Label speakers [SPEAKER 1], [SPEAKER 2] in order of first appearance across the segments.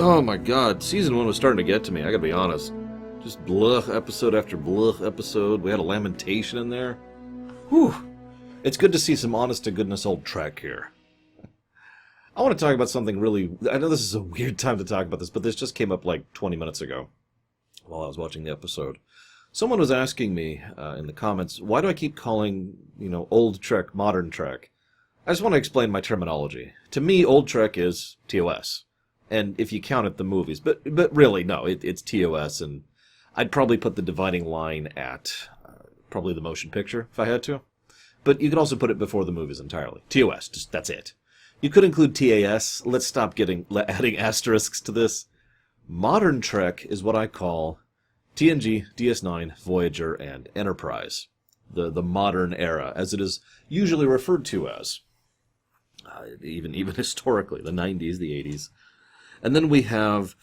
[SPEAKER 1] Oh my god, season 1 was starting to get to me, I gotta be honest. Just blah episode after blah episode. We had a lamentation in there. Whew. It's good to see some honest-to-goodness old Trek here. I want to talk about something really... I know this is a weird time to talk about this, but this just came up like 20 minutes ago while I was watching the episode. Someone was asking me in the comments, why do I keep calling, old Trek modern Trek? I just want to explain my terminology. To me, old Trek is TOS. And if you count it, the movies. But really, no, it's TOS, and I'd probably put the dividing line at probably the motion picture, if I had to. But you could also put it before the movies entirely. TOS, just that's it. You could include TAS. Let's stop adding asterisks to this. Modern Trek is what I call TNG, DS9, Voyager, and Enterprise. The modern era, as it is usually referred to as. Even historically, the 90s, the 80s. And then we have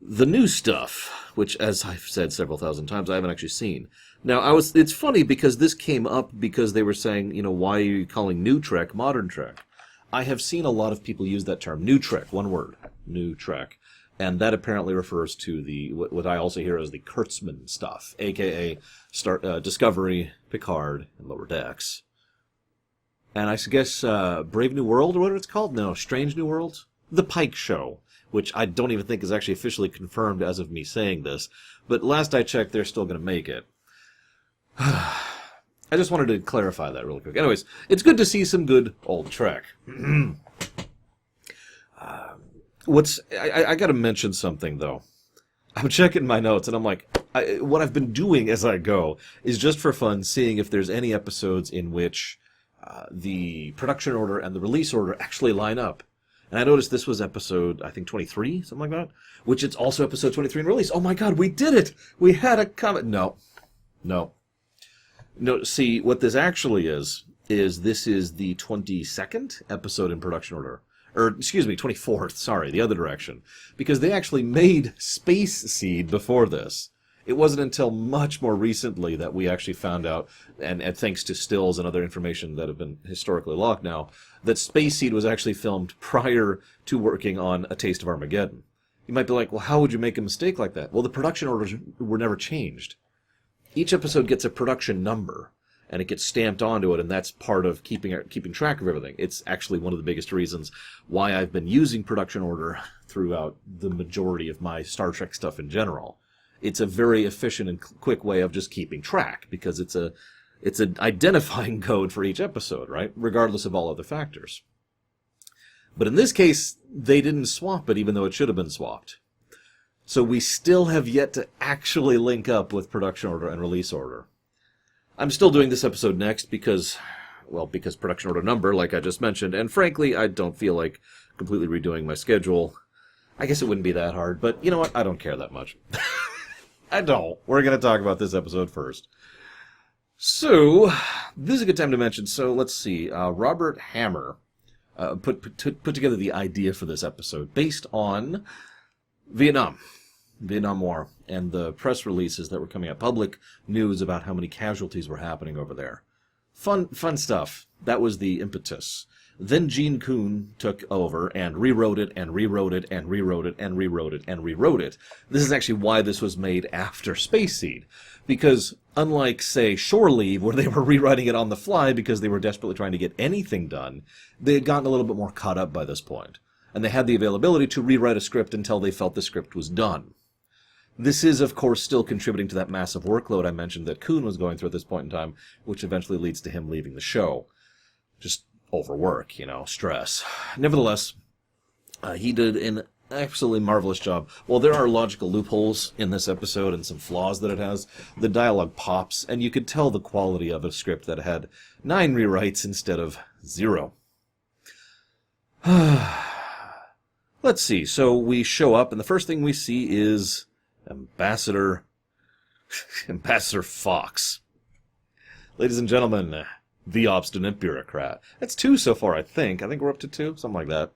[SPEAKER 1] the new stuff, which, as I've said several thousand times, I haven't actually seen. Now, it's funny because this came up because they were saying, why are you calling new Trek modern Trek? I have seen a lot of people use that term, new Trek, one word, new Trek. And that apparently refers to what I also hear as the Kurtzman stuff, a.k.a. Discovery, Picard, and Lower Decks. And I guess Brave New World, or whatever it's called? No, Strange New World? The Pike Show, which I don't even think is actually officially confirmed as of me saying this. But last I checked, they're still going to make it. I just wanted to clarify that really quick. Anyways, it's good to see some good old Trek. I got to mention something, though. I'm checking my notes, and I'm like, what I've been doing as I go is just for fun, seeing if there's any episodes in which the production order and the release order actually line up. And I noticed this was episode, I think, 23, something like that, which it's also episode 23 in release. Oh my god, we did it! We had a comment. No, see, what this actually is this is the 22nd episode in production order. Or, excuse me, 24th, sorry, the other direction. Because they actually made Space Seed before this. It wasn't until much more recently that we actually found out, and thanks to stills and other information that have been historically logged now, that Space Seed was actually filmed prior to working on A Taste of Armageddon. You might be like, well, how would you make a mistake like that? Well, the production orders were never changed. Each episode gets a production number, and it gets stamped onto it, and that's part of keeping track of everything. It's actually one of the biggest reasons why I've been using production order throughout the majority of my Star Trek stuff in general. It's a very efficient and quick way of just keeping track, because it's an identifying code for each episode, right? Regardless of all other factors. But in this case, they didn't swap it, even though it should have been swapped. So we still have yet to actually link up with production order and release order. I'm still doing this episode next because production order number, like I just mentioned, and frankly, I don't feel like completely redoing my schedule. I guess it wouldn't be that hard, but you know what? I don't care that much. I don't. We're going to talk about this episode first. So, this is a good time to mention. So, let's see. Robert Hammer put together the idea for this episode based on Vietnam War, and the press releases that were coming out, public news about how many casualties were happening over there. Fun stuff. That was the impetus. Then Gene Kuhn took over and rewrote it and rewrote it and rewrote it and rewrote it and rewrote it. This is actually why this was made after Space Seed. Because unlike, say, Shore Leave, where they were rewriting it on the fly because they were desperately trying to get anything done, they had gotten a little bit more caught up by this point. And they had the availability to rewrite a script until they felt the script was done. This is, of course, still contributing to that massive workload I mentioned that Kuhn was going through at this point in time, which eventually leads to him leaving the show. Just overwork, stress. Nevertheless, he did an absolutely marvelous job. While there are logical loopholes in this episode and some flaws that it has, the dialogue pops, and you could tell the quality of a script that had 9 rewrites instead of 0. Let's see. So we show up, and the first thing we see is Ambassador Fox. Ladies and gentlemen, the obstinate bureaucrat. That's 2 so far, I think. I think we're up to 2, something like that.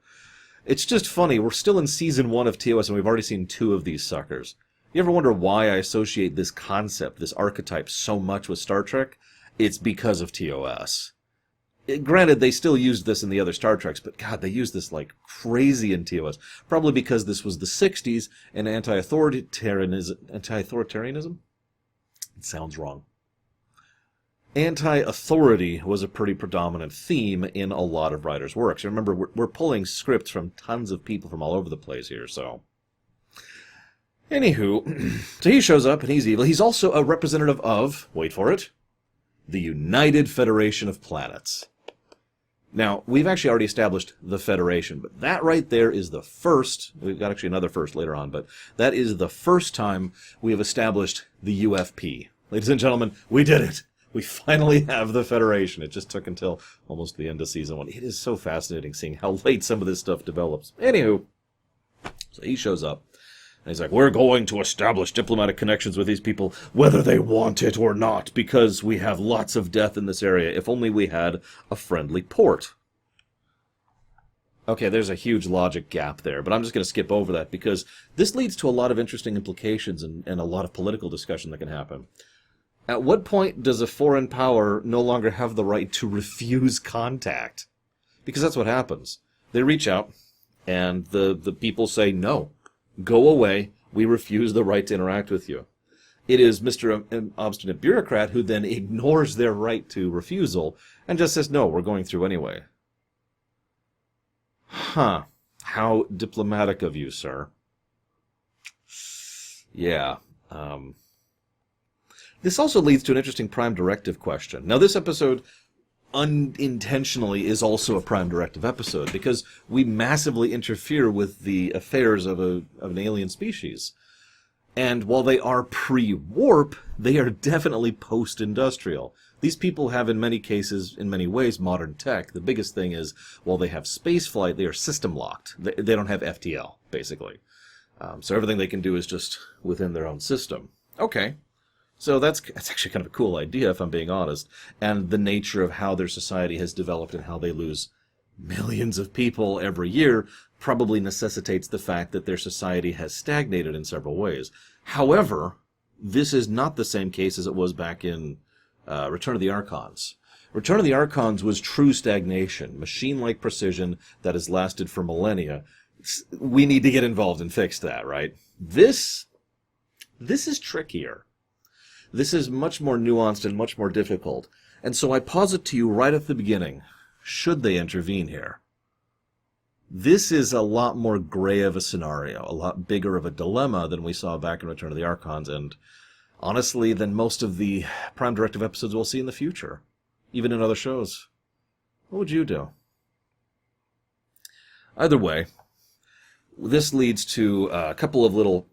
[SPEAKER 1] It's just funny. We're still in Season 1 of TOS, and we've already seen 2 of these suckers. You ever wonder why I associate this concept, this archetype, so much with Star Trek? It's because of TOS. Granted, they still used this in the other Star Treks, but God, they used this like crazy in TOS. Probably because this was the 60s and anti-authoritarianism? It sounds wrong. Anti-authority was a pretty predominant theme in a lot of writers' works. Remember, we're pulling scripts from tons of people from all over the place here, so... Anywho, so he shows up and he's evil. He's also a representative of, wait for it, the United Federation of Planets. Now, we've actually already established the Federation, but that right there is the first, we've got actually another first later on, but that is the first time we have established the UFP. Ladies and gentlemen, we did it! We finally have the Federation. It just took until almost the end of Season 1. It is so fascinating seeing how late some of this stuff develops. Anywho, so he shows up, and he's like, we're going to establish diplomatic connections with these people, whether they want it or not, because we have lots of death in this area. If only we had a friendly port. Okay, there's a huge logic gap there, but I'm just going to skip over that, because this leads to a lot of interesting implications and a lot of political discussion that can happen. At what point does a foreign power no longer have the right to refuse contact? Because that's what happens. They reach out, and the people say, no, go away, we refuse the right to interact with you. It is Mr. Obstinate Bureaucrat who then ignores their right to refusal, and just says, no, we're going through anyway. Huh. How diplomatic of you, sir. Yeah, This also leads to an interesting Prime Directive question. Now, this episode unintentionally is also a Prime Directive episode, because we massively interfere with the affairs of an alien species. And while they are pre-warp, they are definitely post-industrial. These people have, in many cases, in many ways, modern tech. The biggest thing is, while they have spaceflight, they are system-locked. They don't have FTL, basically. So everything they can do is just within their own system. Okay. So that's actually kind of a cool idea, if I'm being honest, and the nature of how their society has developed and how they lose millions of people every year probably necessitates the fact that their society has stagnated in several ways. However, this is not the same case as it was back in Return of the Archons. Return of the Archons was true stagnation, machine-like precision that has lasted for millennia. We need to get involved and fix that, right? This is trickier. This is much more nuanced and much more difficult. And so I posit to you right at the beginning, should they intervene here? This is a lot more gray of a scenario, a lot bigger of a dilemma than we saw back in Return of the Archons, and honestly, than most of the Prime Directive episodes we'll see in the future, even in other shows. What would you do? Either way, this leads to a couple of little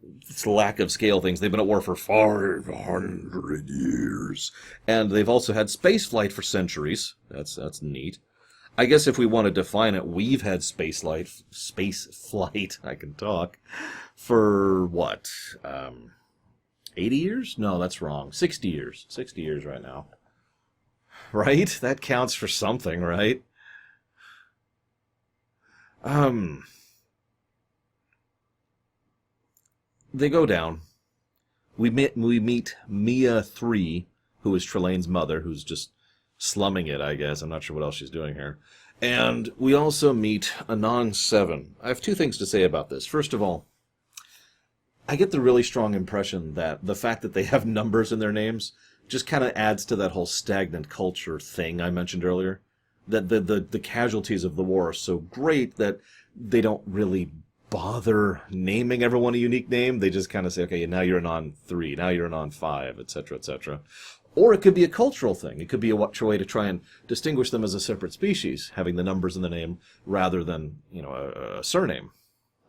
[SPEAKER 1] lack of scale things. They've been at war for 500 years. And they've also had space flight for centuries. That's neat. I guess if we want to define it, we've had space flight, I can talk, for what? 80 years? No, that's wrong. 60 years. 60 years right now. Right? That counts for something, right? They go down. We meet Mia 3, who is Trelane's mother, who's just slumming it, I guess. I'm not sure what else she's doing here. And we also meet Anon 7. I have two things to say about this. First of all, I get the really strong impression that the fact that they have numbers in their names just kind of adds to that whole stagnant culture thing I mentioned earlier. That the casualties of the war are so great that they don't really bother naming everyone a unique name. They just kind of say, okay, now you're an on 3, now you're an on 5, etc., etc. Or it could be a cultural thing. It could be a way to try and distinguish them as a separate species, having the numbers in the name rather than, a surname.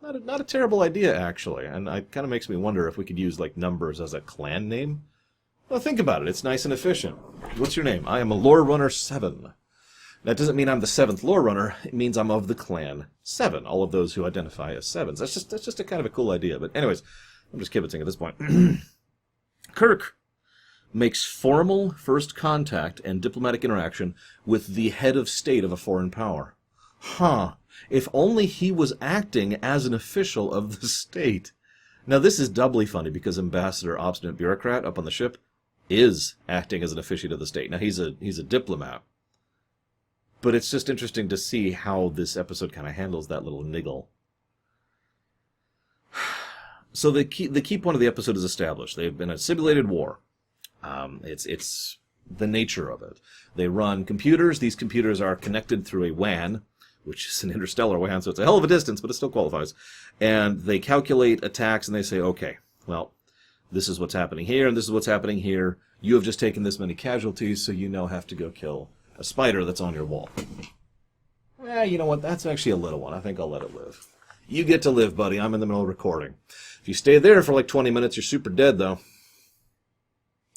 [SPEAKER 1] Not a terrible idea, actually. And it kind of makes me wonder if we could use, numbers as a clan name. Well, think about it. It's nice and efficient. What's your name? I am a Lore Runner 7. That doesn't mean I'm the 7th lore runner. It means I'm of the clan 7. All of those who identify as 7s. That's just a kind of a cool idea. But anyways, I'm just kibitzing at this point. Kirk makes formal first contact and diplomatic interaction with the head of state of a foreign power. Huh. If only he was acting as an official of the state. Now this is doubly funny because Ambassador Obstinate Bureaucrat up on the ship is acting as an officiate of the state. Now he's a diplomat. But it's just interesting to see how this episode kind of handles that little niggle. So the key point of the episode is established. They've been a simulated war. It's the nature of it. They run computers. These computers are connected through a WAN, which is an interstellar WAN, so it's a hell of a distance, but it still qualifies. And they calculate attacks, and they say, okay, well, this is what's happening here, and this is what's happening here. You have just taken this many casualties, so you now have to go kill a spider that's on your wall. You know what? That's actually a little one. I think I'll let it live. You get to live, buddy. I'm in the middle of recording. If you stay there for like 20 minutes, you're super dead, though.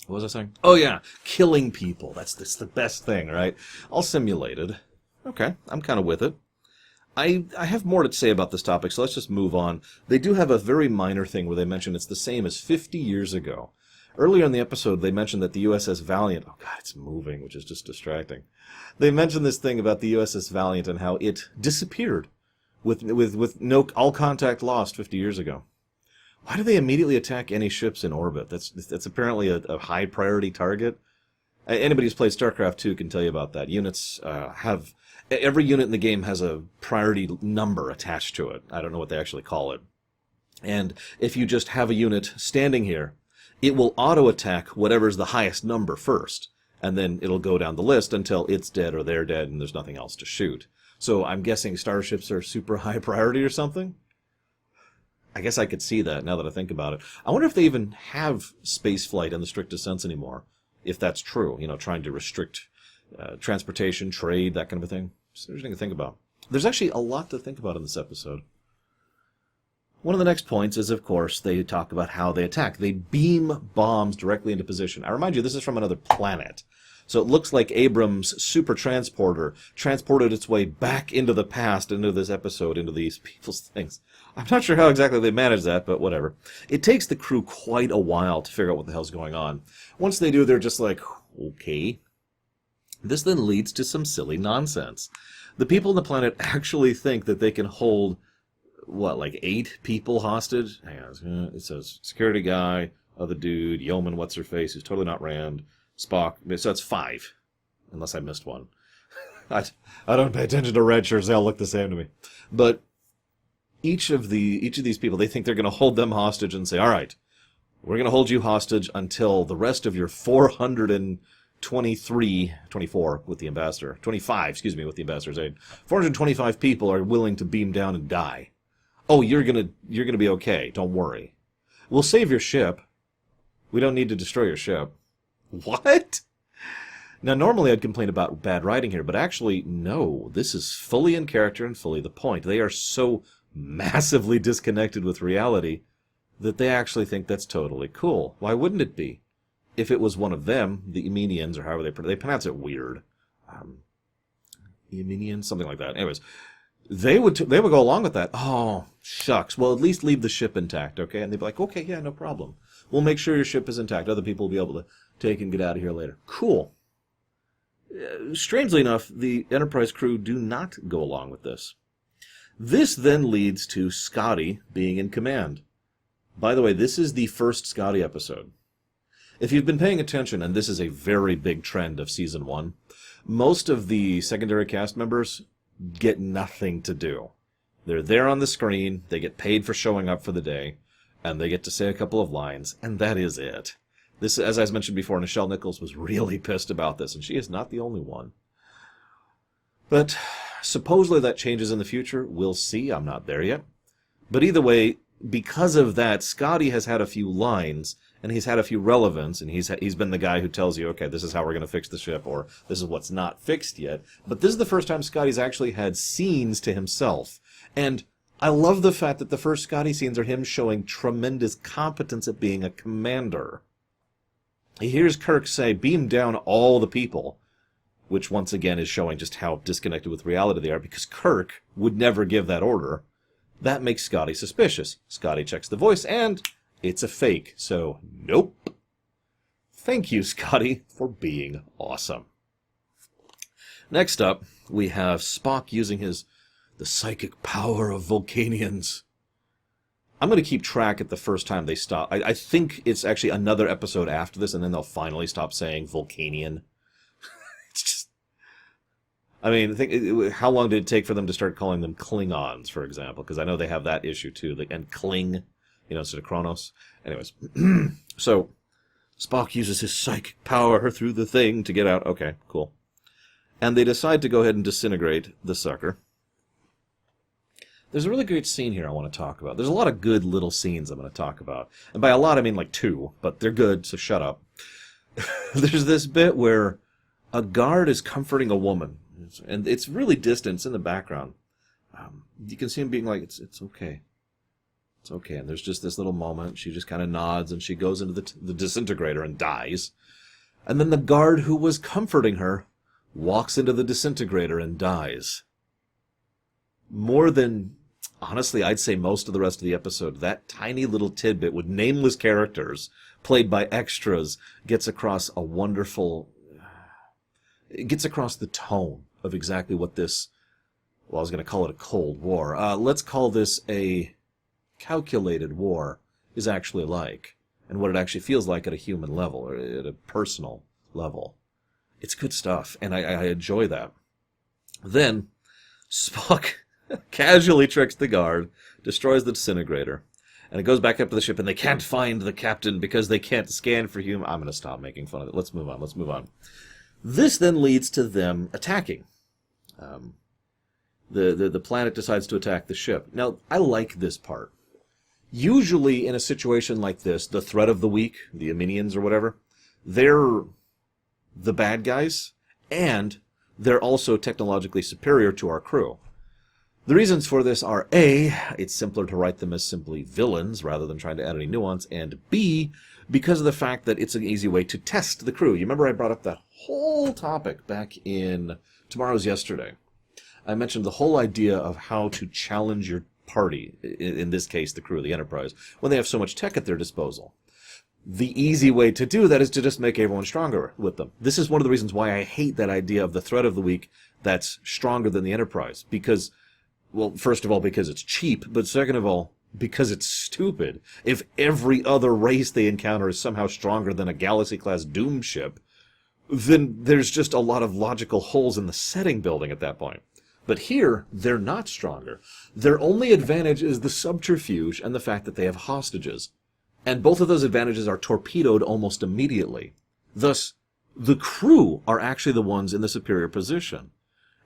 [SPEAKER 1] What was I saying? Oh, yeah. Killing people. That's the best thing, right? All simulated. Okay, I'm kind of with it. I have more to say about this topic, so let's just move on. They do have a very minor thing where they mention it's the same as 50 years ago. Earlier in the episode, they mentioned that the USS Valiant... Oh, God, it's moving, which is just distracting. They mentioned this thing about the USS Valiant and how it disappeared with no all contact lost 50 years ago. Why do they immediately attack any ships in orbit? That's apparently a high priority target. Anybody who's played StarCraft 2 can tell you about that. Units have... Every unit in the game has a priority number attached to it. I don't know what they actually call it. And if you just have a unit standing here, it will auto-attack whatever's the highest number first. And then it'll go down the list until it's dead or they're dead and there's nothing else to shoot. So I'm guessing starships are super high priority or something? I guess I could see that now that I think about it. I wonder if they even have spaceflight in the strictest sense anymore. If that's true, trying to restrict transportation, trade, that kind of a thing. It's interesting to think about. There's actually a lot to think about in this episode. One of the next points is, of course, they talk about how they attack. They beam bombs directly into position. I remind you, this is from another planet. So it looks like Abrams' super transporter transported its way back into the past, into this episode, into these people's things. I'm not sure how exactly they managed that, but whatever. It takes the crew quite a while to figure out what the hell's going on. Once they do, they're just like, okay. This then leads to some silly nonsense. The people on the planet actually think that they can hold, like 8 people hostage? Hang on, it says security guy, other dude, yeoman, what's-her-face, who's totally not Rand, Spock, so it's 5, unless I missed one. I don't pay attention to red shirts, they all look the same to me. But each of these people, they think they're going to hold them hostage and say, all right, we're going to hold you hostage until the rest of your 24 with the ambassador, 25, with the ambassador's aid. 425 people are willing to beam down and die. Oh, you're gonna be okay. Don't worry. We'll save your ship. We don't need to destroy your ship. What? Now, normally I'd complain about bad writing here, but actually, no. This is fully in character and fully the point. They are so massively disconnected with reality that they actually think that's totally cool. Why wouldn't it be? If it was one of them, the Emenians, or however they pronounce it weird. Emenians, something like that. Anyways, they would go along with that. Oh, shucks. Well, at least leave the ship intact, okay? And they'd be like, okay, yeah, no problem. We'll make sure your ship is intact. Other people will be able to take and get out of here later. Cool. Strangely enough, the Enterprise crew do not go along with this. This then leads to Scotty being in command. By the way, this is the first Scotty episode. If you've been paying attention, and this is a very big trend of Season 1, most of the secondary cast members get nothing to do. They're there on the screen, they get paid for showing up for the day, and they get to say a couple of lines, and that is it. This, as I mentioned before, Nichelle Nichols was really pissed about this, and she is not the only one. But supposedly that changes in the future. We'll see. I'm not there yet. But either way, because of that, Scotty has had a few lines, and he's had a few relevance, and he's been the guy who tells you, okay, this is how we're going to fix the ship, or this is what's not fixed yet. But this is the first time Scotty's actually had scenes to himself. And I love the fact that the first Scotty scenes are him showing tremendous competence at being a commander. He hears Kirk say, beam down all the people, which once again is showing just how disconnected with reality they are, because Kirk would never give that order. That makes Scotty suspicious. Scotty checks the voice, and it's a fake, so nope. Thank you, Scotty, for being awesome. Next up, we have Spock using the psychic power of Vulcanians. I'm going to keep track at the first time they stop. I think it's actually another episode after this, and then they'll finally stop saying Vulcanian. It's just... I mean, how long did it take for them to start calling them Klingons, for example? Because I know they have that issue too, and Kling, instead of Kronos. Anyways, so Spock uses his psychic power through the thing to get out. Okay, cool. And they decide to go ahead and disintegrate the sucker. There's a really great scene here I want to talk about. There's a lot of good little scenes I'm going to talk about. And by a lot, I mean like 2, but they're good, so shut up. There's this bit where a guard is comforting a woman, and it's really distant. It's in the background. You can see him being like, it's okay. It's okay. And there's just this little moment. She just kind of nods, and she goes into the disintegrator and dies. And then the guard who was comforting her walks into the disintegrator and dies. More than, honestly, I'd say most of the rest of the episode, that tiny little tidbit with nameless characters, played by extras, gets across a wonderful... It gets across the tone of exactly what this... Well, I was going to call it a Cold War. Let's call this a calculated war is actually like, and what it actually feels like at a human level, or at a personal level. It's good stuff, and I enjoy that. Then, Spock casually tricks the guard, destroys the disintegrator, and it goes back up to the ship, and they can't find the captain because they can't scan for human... I'm going to stop making fun of it. Let's move on. This then leads to them attacking. The planet decides to attack the ship. Now, I like this part. Usually, in a situation like this, the threat of the week, the Aminians or whatever, they're the bad guys, and they're also technologically superior to our crew. The reasons for this are A, it's simpler to write them as simply villains rather than trying to add any nuance, and B, because of the fact that it's an easy way to test the crew. You remember I brought up that whole topic back in Tomorrow's Yesterday. I mentioned the whole idea of how to challenge your party, in this case the crew of the Enterprise, when they have so much tech at their disposal. The easy way to do that is to just make everyone stronger with them. This is one of the reasons why I hate that idea of the threat of the week that's stronger than the Enterprise. Because, well, first of all, because it's cheap, but second of all, because it's stupid. If every other race they encounter is somehow stronger than a Galaxy-class Doom ship, then there's just a lot of logical holes in the setting building at that point. But here, they're not stronger. Their only advantage is the subterfuge and the fact that they have hostages. And both of those advantages are torpedoed almost immediately. Thus, the crew are actually the ones in the superior position.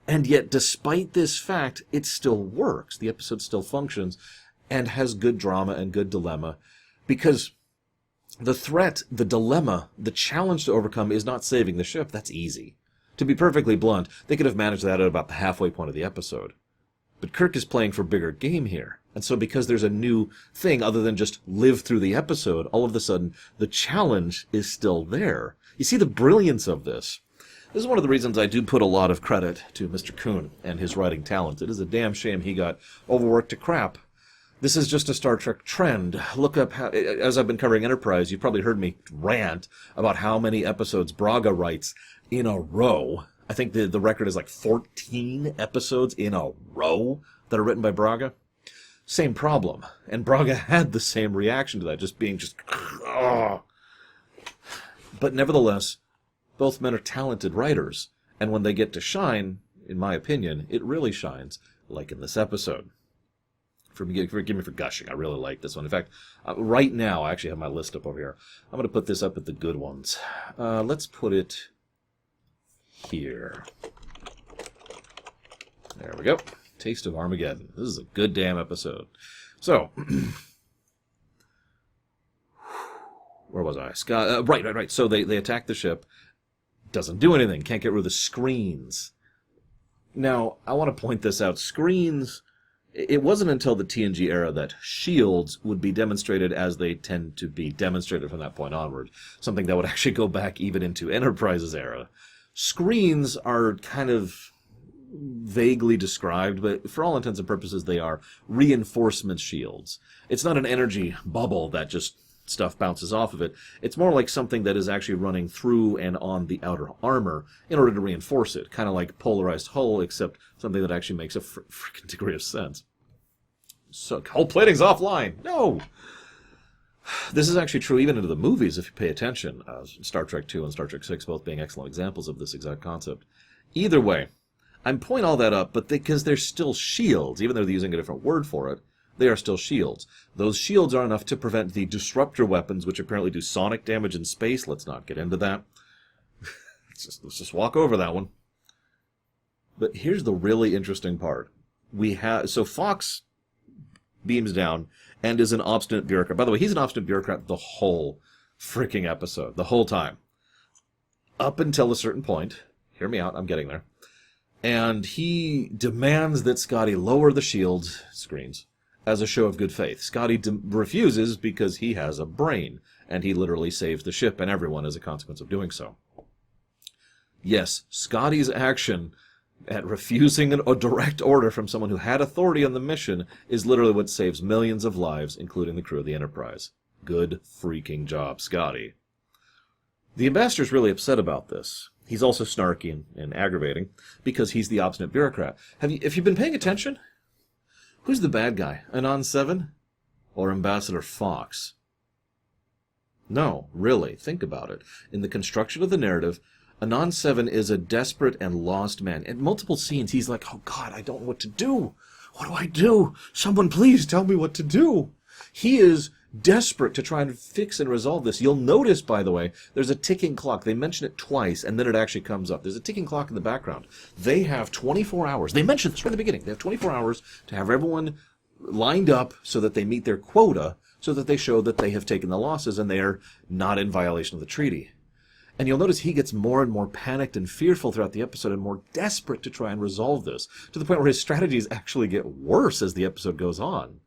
[SPEAKER 1] And yet, despite this fact, it still works. The episode still functions and has good drama and good dilemma, because the threat, the dilemma, the challenge to overcome is not saving the ship. That's easy. To be perfectly blunt, they could have managed that at about the halfway point of the episode. But Kirk is playing for bigger game here. And so because there's a new thing other than just live through the episode, all of a sudden, the challenge is still there. You see the brilliance of this. This is one of the reasons I do put a lot of credit to Mr. Kuhn and his writing talent. It is a damn shame he got overworked to crap. This is just a Star Trek trend. Look up how, as I've been covering Enterprise, you've probably heard me rant about how many episodes Braga writes in a row. I think the record is like 14 episodes in a row that are written by Braga. Same problem. And Braga had the same reaction to that, just being oh. But nevertheless, both men are talented writers. And when they get to shine, in my opinion, it really shines, like in this episode. Forgive me for gushing. I really like this one. In fact, right now, I actually have my list up over here. I'm going to put this up at the good ones. Let's put it here. There we go. Taste of Armageddon. This is a good damn episode. So, where was I? Scott. Right. So they attack the ship. Doesn't do anything. Can't get rid of the screens. Now, I want to point this out. Screens... It wasn't until the TNG era that shields would be demonstrated as they tend to be demonstrated from that point onward. Something that would actually go back even into Enterprise's era. Screens are kind of vaguely described, but for all intents and purposes they are reinforcement shields. It's not an energy bubble that just stuff bounces off of it. It's more like something that is actually running through and on the outer armor in order to reinforce it. Kind of like polarized hull, except something that actually makes a freaking degree of sense. So, hull plating's offline! No! This is actually true even into the movies, if you pay attention. Star Trek II and Star Trek VI both being excellent examples of this exact concept. Either way, I'm pointing all that up, but because they're still shields, even though they're using a different word for it, they are still shields. Those shields are enough to prevent the disruptor weapons, which apparently do sonic damage in space. Let's not get into that. let's just walk over that one. But here's the really interesting part. So Fox beams down and is an obstinate bureaucrat. By the way, he's an obstinate bureaucrat the whole freaking episode, the whole time. Up until a certain point. Hear me out, I'm getting there. And he demands that Scotty lower the shield screens as a show of good faith. Scotty refuses because he has a brain, and he literally saves the ship and everyone as a consequence of doing so. Yes, Scotty's action at refusing a direct order from someone who had authority on the mission is literally what saves millions of lives, including the crew of the Enterprise. Good freaking job, Scotty. The ambassador's really upset about this. He's also snarky and aggravating because he's the obstinate bureaucrat. If you've been paying attention, who's the bad guy? Anon 7 or Ambassador Fox? No, really, think about it. In the construction of the narrative, Anon 7 is a desperate and lost man. In multiple scenes, he's like, oh God, I don't know what to do. What do I do? Someone please tell me what to do. He is desperate to try and fix and resolve this. You'll notice, by the way, there's a ticking clock. They mention it twice, and then it actually comes up. There's a ticking clock in the background. They have 24 hours. They mentioned this from the beginning. They have 24 hours to have everyone lined up so that they meet their quota, so that they show that they have taken the losses and they are not in violation of the treaty. And you'll notice he gets more and more panicked and fearful throughout the episode and more desperate to try and resolve this, to the point where his strategies actually get worse as the episode goes on.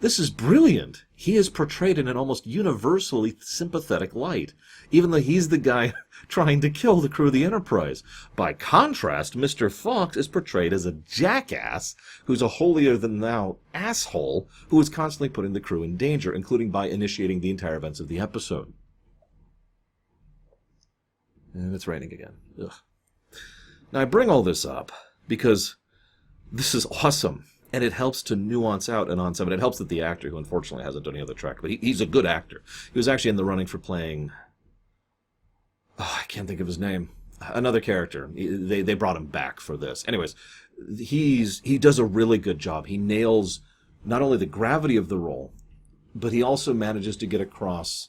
[SPEAKER 1] This is brilliant. He is portrayed in an almost universally sympathetic light, even though he's the guy trying to kill the crew of the Enterprise. By contrast, Mr. Fox is portrayed as a jackass who's a holier-than-thou asshole who is constantly putting the crew in danger, including by initiating the entire events of the episode. And it's raining again. Ugh. Now, I bring all this up because this is awesome. And it helps to nuance out Anon 7. It helps that the actor, who unfortunately hasn't done any other Trek, but he's a good actor. He was actually in the running for playing... Oh, I can't think of his name. Another character. They brought him back for this. Anyways, he does a really good job. He nails not only the gravity of the role, but he also manages to get across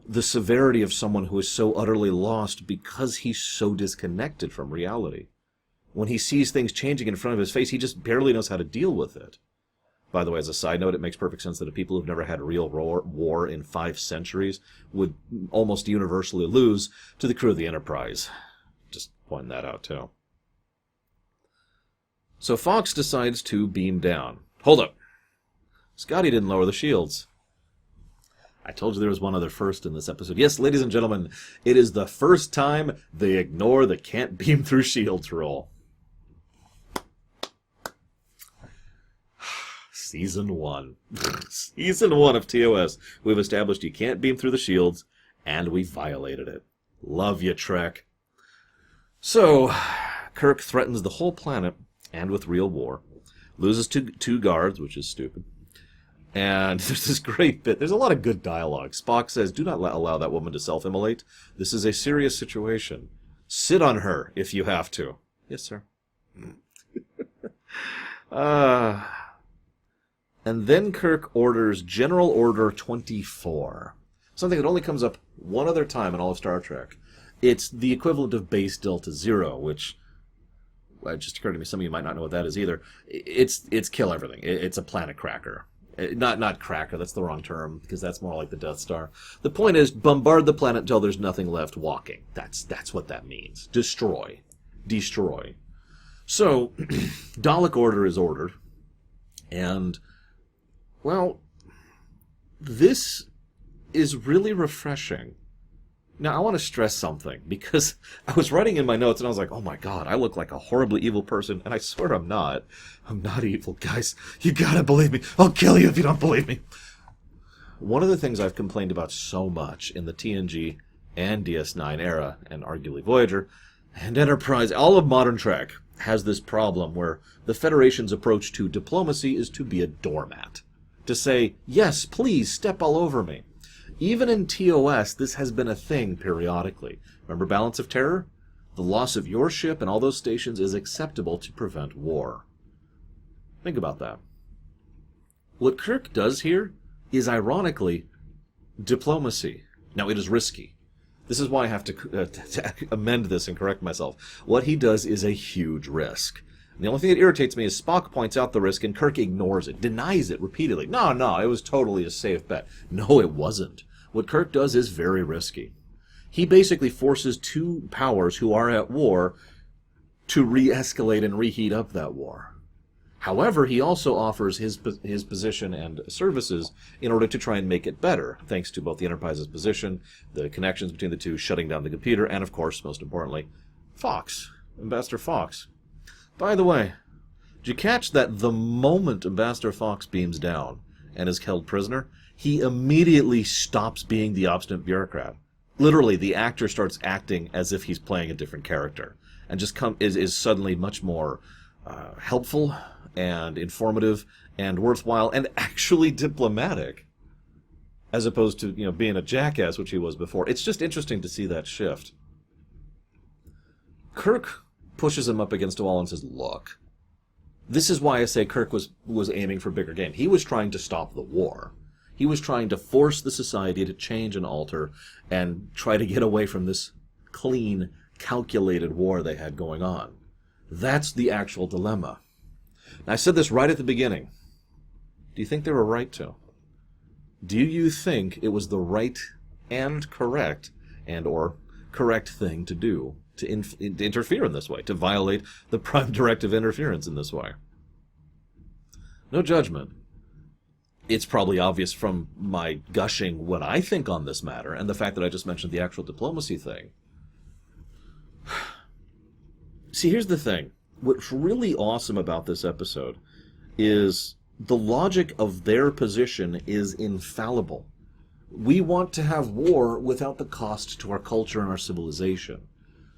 [SPEAKER 1] the severity of someone who is so utterly lost because he's so disconnected from reality. When he sees things changing in front of his face, he just barely knows how to deal with it. By the way, as a side note, it makes perfect sense that the people who've never had a real war in 5 centuries would almost universally lose to the crew of the Enterprise. Just pointing that out, too. So Fox decides to beam down. Hold up. Scotty didn't lower the shields. I told you there was one other first in this episode. Yes, ladies and gentlemen, it is the first time they ignore the can't beam through shields rule. Season 1. Season 1 of TOS. We've established you can't beam through the shields, and we violated it. Love you, Trek. So, Kirk threatens the whole planet, and with real war. Loses two guards, which is stupid. And there's this great bit. There's a lot of good dialogue. Spock says, do not allow that woman to self-immolate. This is a serious situation. Sit on her if you have to. Yes, sir. And then Kirk orders General Order 24. Something that only comes up one other time in all of Star Trek. It's the equivalent of Base Delta Zero, which just occurred to me. Some of you might not know what that is either. It's kill everything. It's a planet cracker. Not cracker, that's the wrong term, because that's more like the Death Star. The point is, bombard the planet until there's nothing left walking. That's what that means. Destroy. Destroy. So, Dalek Order is ordered, and, well, this is really refreshing. Now, I want to stress something, because I was writing in my notes, and I was like, oh my god, I look like a horribly evil person, and I swear I'm not. I'm not evil, guys. You gotta believe me. I'll kill you if you don't believe me. One of the things I've complained about so much in the TNG and DS9 era, and arguably Voyager, and Enterprise, all of modern Trek, has this problem where the Federation's approach to diplomacy is to be a doormat. To say, yes, please, step all over me. Even in TOS, this has been a thing periodically. Remember Balance of Terror? The loss of your ship and all those stations is acceptable to prevent war. Think about that. What Kirk does here is, ironically, diplomacy. Now, it is risky. This is why I have to amend this and correct myself. What he does is a huge risk. And the only thing that irritates me is Spock points out the risk and Kirk ignores it, denies it repeatedly. No, it was totally a safe bet. No, it wasn't. What Kirk does is very risky. He basically forces two powers who are at war to re-escalate and reheat up that war. However, he also offers his position and services in order to try and make it better, thanks to both the Enterprise's position, the connections between the two, shutting down the computer, and, of course, most importantly, Fox, Ambassador Fox. By the way, did you catch that the moment Ambassador Fox beams down and is held prisoner, he immediately stops being the obstinate bureaucrat? Literally, the actor starts acting as if he's playing a different character, and just is suddenly much more helpful and informative and worthwhile and actually diplomatic, as opposed to being a jackass, which he was before. It's just interesting to see that shift. Kirk pushes him up against a wall and says, "Look, this is why I say Kirk was aiming for bigger game. He was trying to stop the war. He was trying to force the society to change and alter and try to get away from this clean, calculated war they had going on. That's the actual dilemma." Now, I said this right at the beginning. Do you think they were right to? Do you think it was the right and correct or correct thing to do to interfere in this way, to violate the prime directive interference in this way? No judgment. It's probably obvious from my gushing what I think on this matter, and the fact that I just mentioned the actual diplomacy thing. See, here's the thing. What's really awesome about this episode is the logic of their position is infallible. We want to have war without the cost to our culture and our civilization.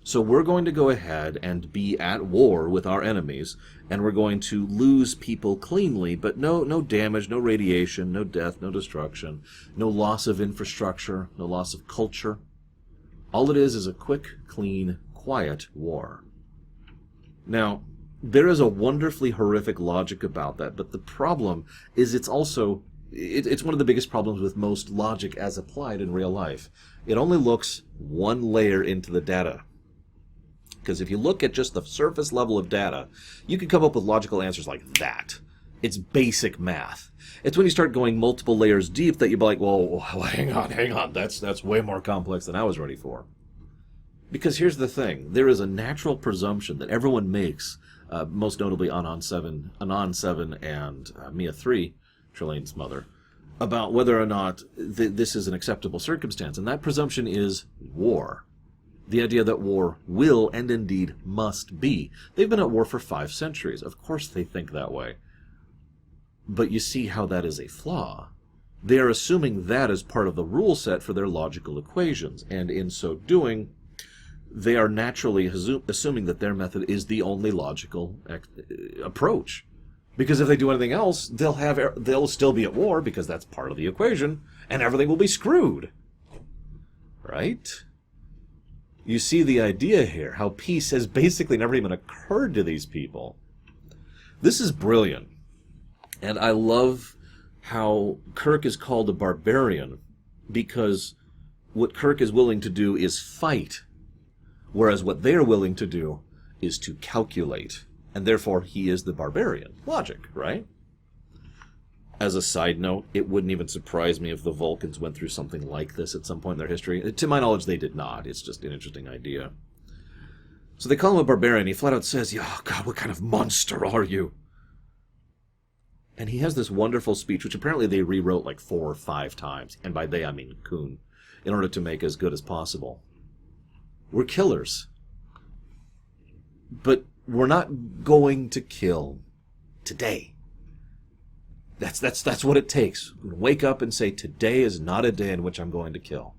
[SPEAKER 1] So we're going to go ahead and be at war with our enemies, and we're going to lose people cleanly, but no damage, no radiation, no death, no destruction, no loss of infrastructure, no loss of culture. All it is a quick, clean, quiet war. Now, there is a wonderfully horrific logic about that, but the problem is it's also it's one of the biggest problems with most logic as applied in real life. It only looks one layer into the data. Because if you look at just the surface level of data, you can come up with logical answers like that. It's basic math. It's when you start going multiple layers deep that you're like, well, hang on, that's way more complex than I was ready for. Because here's the thing, there is a natural presumption that everyone makes, most notably Anon 7 and Mia 3, Trillaine's mother, about whether or not this is an acceptable circumstance. And that presumption is war. The idea that war will and indeed must be. They've been at war for 5 centuries. Of course they think that way. But you see how that is a flaw. They are assuming that as part of the rule set for their logical equations, and in so doing, they are naturally assuming that their method is the only logical approach. Because if they do anything else, they'll still be at war, because that's part of the equation, and everything will be screwed. Right? You see the idea here, how peace has basically never even occurred to these people. This is brilliant. And I love how Kirk is called a barbarian, because what Kirk is willing to do is fight, whereas what they're willing to do is to calculate. And therefore, he is the barbarian. Logic, right? As a side note, it wouldn't even surprise me if the Vulcans went through something like this at some point in their history. To my knowledge, they did not. It's just an interesting idea. So they call him a barbarian. He flat out says, "Oh, God, what kind of monster are you?" And he has this wonderful speech, which apparently they rewrote like 4 or 5 times. And by they, I mean Kuhn, in order to make as good as possible. We're killers. But we're not going to kill today. That's what it takes. Wake up and say, today is not a day in which I'm going to kill.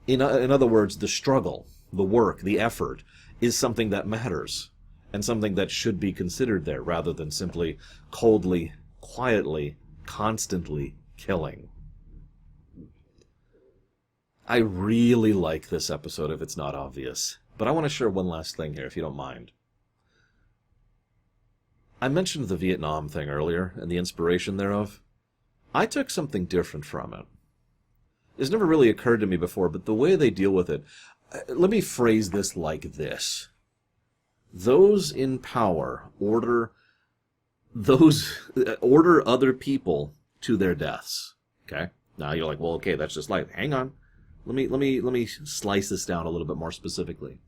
[SPEAKER 1] In other words, the struggle, the work, the effort is something that matters and something that should be considered there rather than simply coldly, quietly, constantly killing. I really like this episode, if it's not obvious. But I want to share one last thing here, if you don't mind. I mentioned the Vietnam thing earlier, and the inspiration thereof. I took something different from it. It's never really occurred to me before, but the way they deal with it... Let me phrase this like this. Those in power order other people to their deaths. Okay? Now you're like, well, okay, that's just life. Hang on. Let me slice this down a little bit more specifically.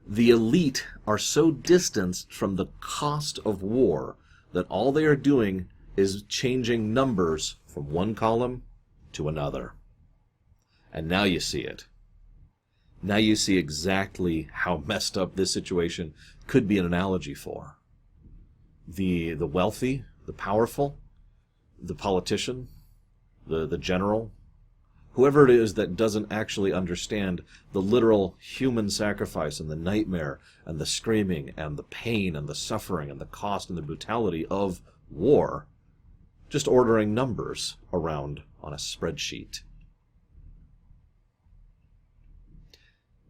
[SPEAKER 1] The elite are so distanced from the cost of war that all they are doing is changing numbers from one column to another. And now you see it. Now you see exactly how messed up this situation could be an analogy for. The wealthy, the powerful, the politician, the general, whoever it is that doesn't actually understand the literal human sacrifice and the nightmare and the screaming and the pain and the suffering and the cost and the brutality of war, just ordering numbers around on a spreadsheet.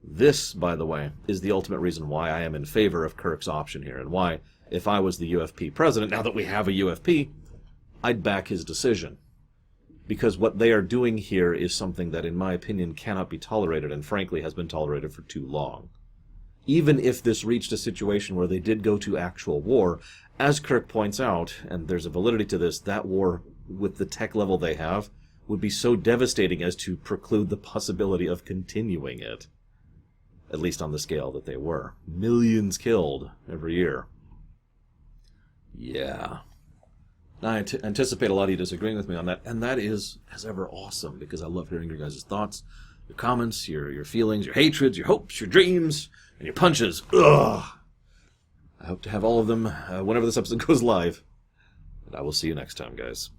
[SPEAKER 1] This, by the way, is the ultimate reason why I am in favor of Kirk's option here, and why, if I was the UFP president, now that we have a UFP, I'd back his decision. Because what they are doing here is something that, in my opinion, cannot be tolerated, and frankly has been tolerated for too long. Even if this reached a situation where they did go to actual war, as Kirk points out, and there's a validity to this, that war, with the tech level they have, would be so devastating as to preclude the possibility of continuing it. At least on the scale that they were. Millions killed every year. Yeah. Now, I anticipate a lot of you disagreeing with me on that, and that is, as ever, awesome, because I love hearing your guys' thoughts, your comments, your feelings, your hatreds, your hopes, your dreams, and your punches. Ugh! I hope to have all of them whenever this episode goes live. And I will see you next time, guys.